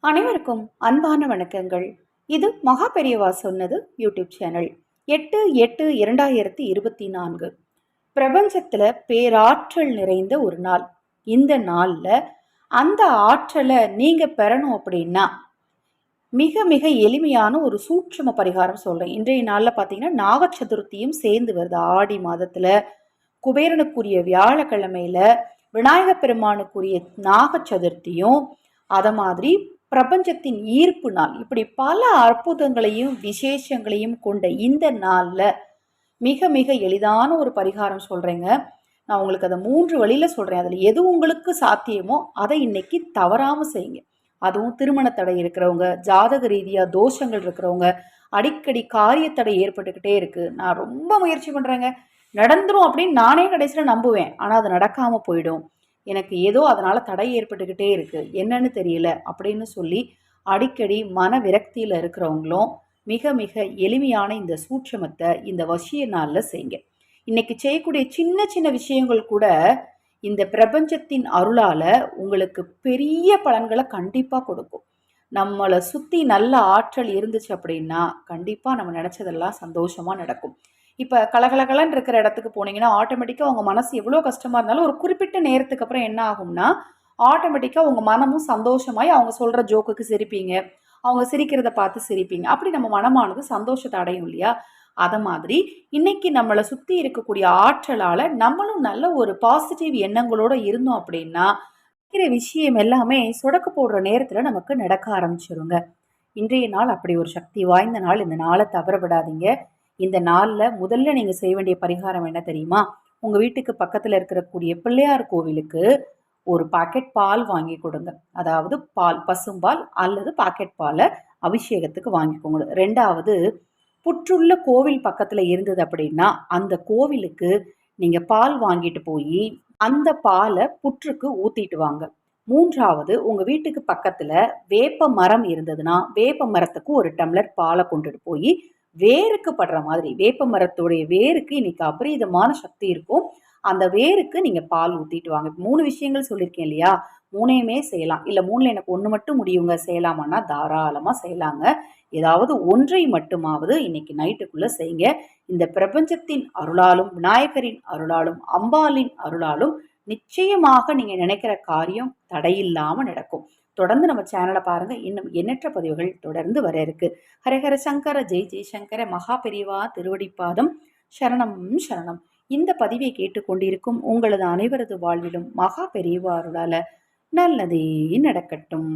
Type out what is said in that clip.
அனைவருக்கும் அன்பான வணக்கங்கள். இது மகா பெரியவா சொன்னது யூடியூப் சேனல். 8/8/2024 பிரபஞ்சத்துல பேராற்றல் நிறைந்த ஒரு நாள். இந்த நாள்ல அந்த ஆற்றலை நீங்க பெறணும் அப்படின்னா மிக மிக எளிமையான ஒரு சூட்சும பரிகாரம் சொல்றேன். இன்றைய நாள்ல பாத்தீங்கன்னா நாக சதுர்த்தியும் சேர்ந்து வருது. ஆடி மாதத்துல குபேரனுக்குரிய வியாழக்கிழமையில விநாயக பெருமானுக்குரிய நாக சதுர்த்தியும் அத மாதிரி பிரபஞ்சத்தின் ஈர்ப்பு நாள், இப்படி பல அற்புதங்களையும் விசேஷங்களையும் கொண்ட இந்த நாள்ல மிக மிக எளிதான ஒரு பரிகாரம் சொல்றேங்க. நான் உங்களுக்கு அதை 3 வழியில சொல்றேன். அதுல எது உங்களுக்கு சாத்தியமோ அதை இன்னைக்கு தவறாம செய்யுங்க. அதுவும் திருமண தடை இருக்கிறவங்க, ஜாதக ரீதியா தோஷங்கள் இருக்கிறவங்க, அடிக்கடி காரிய தடை ஏற்பட்டுக்கிட்டே இருக்கு, நான் ரொம்ப முயற்சி பண்றேங்க, நடந்துரும் அப்படின்னு நானே கடைசியில நம்புவேன், ஆனா அது நடக்காம போயிடும், எனக்கு ஏதோ அதனால தடை ஏற்பட்டுக்கிட்டே இருக்கு, என்னன்னு தெரியல அப்படின்னு சொல்லி அடிக்கடி மன விரக்தியில இருக்கிறவங்களும் மிக மிக எளிமையான இந்த சூட்சமத்தை இந்த வசிய நாளில் செய்யுங்க. இன்னைக்கு செய்யக்கூடிய சின்ன சின்ன விஷயங்கள் கூட இந்த பிரபஞ்சத்தின் அருளால உங்களுக்கு பெரிய பலன்களை கண்டிப்பா கொடுக்கும். நம்மளை சுத்தி நல்ல ஆற்றல் இருந்துச்சு அப்படின்னா கண்டிப்பா நம்ம நினைச்சதெல்லாம் சந்தோஷமா நடக்கும். இப்போ கலகலகலன்னு இருக்கிற இடத்துக்கு போனீங்கன்னா ஆட்டோமேட்டிக்காக உங்கள் மனசு எவ்வளோ கஷ்டமாக இருந்தாலும் ஒரு குறிப்பிட்ட நேரத்துக்கு அப்புறம் என்ன ஆகும்னா ஆட்டோமேட்டிக்காக உங்கள் மனமும் சந்தோஷமாய் அவங்க சொல்கிற ஜோக்குக்கு சிரிப்பீங்க, அவங்க சிரிக்கிறத பார்த்து சிரிப்பீங்க. அப்படி நம்ம மனமானது சந்தோஷத்தை அடையும் இல்லையா? அதை மாதிரி இன்னைக்கு நம்மளை சுற்றி இருக்கக்கூடிய ஆற்றலால் நம்மளும் நல்ல ஒரு பாசிட்டிவ் எண்ணங்களோடு இருந்தோம் அப்படின்னா இருக்கிற விஷயம் எல்லாமே சொடக்கு போடுற நேரத்தில் நமக்கு நடக்க ஆரம்பிச்சிருங்க. இன்றைய நாள் அப்படி ஒரு சக்தி வாய்ந்த நாள். இந்த நாளை தவற விடாதீங்க. இந்த நாளில் முதல்ல நீங்கள் செய்ய வேண்டிய பரிகாரம் என்ன தெரியுமா? உங்கள் வீட்டுக்கு பக்கத்தில் இருக்கக்கூடிய பிள்ளையார் கோவிலுக்கு ஒரு பாக்கெட் பால் வாங்கி கொடுங்க. அதாவது பால், பசும்பால் அல்லது பாக்கெட் பாலை அபிஷேகத்துக்கு வாங்கிக்கோங்க. 2வது, புற்றுள்ள கோவில் பக்கத்தில் இருந்தது அப்படின்னா அந்த கோவிலுக்கு நீங்கள் பால் வாங்கிட்டு போய் அந்த பாலை புற்றுக்கு ஊற்றிட்டு வாங்க. 3வது, உங்கள் வீட்டுக்கு பக்கத்தில் வேப்ப மரம் இருந்ததுன்னா வேப்ப மரத்துக்கு ஒரு டம்ளர் பாலை கொண்டுட்டு போய் வேருக்கு படுற மாதிரி, வேப்ப மரத்துடைய வேருக்கு இன்னைக்கு அபரீதமான சக்தி இருக்கும், அந்த வேருக்கு நீங்கள் பால் ஊற்றிட்டு வாங்க. 3 விஷயங்கள் சொல்லியிருக்கேன் இல்லையா? 3யுமே செய்யலாம். இல்லை 3ல் எனக்கு 1 மட்டும் முடியுங்க செய்யலாமான்னா தாராளமாக செய்யலாங்க. ஏதாவது ஒன்றை மட்டுமாவது இன்னைக்கு நைட்டுக்குள்ளே செய்யுங்க. இந்த பிரபஞ்சத்தின் அருளாலும் விநாயகரின் அருளாலும் அம்பாளின் அருளாலும் நிச்சயமாக நீங்கள் நினைக்கிற காரியம் தடையில்லாமல் நடக்கும். தொடர்ந்து நம்ம சேனலை பாருங்க. இன்னும் எண்ணற்ற பதிவுகள் தொடர்ந்து வர இருக்கு. ஹரஹர சங்கர ஜெய் ஜெய்சங்கர. மகா பெரியவா திருவடிப்பாதம் சரணம் சரணம். இந்த பதிவை கேட்டுக்கொண்டிருக்கும் உங்களது அனைவரது வாழ்விலும் மகா பெரியவா அருளால நல்லதே நடக்கட்டும்.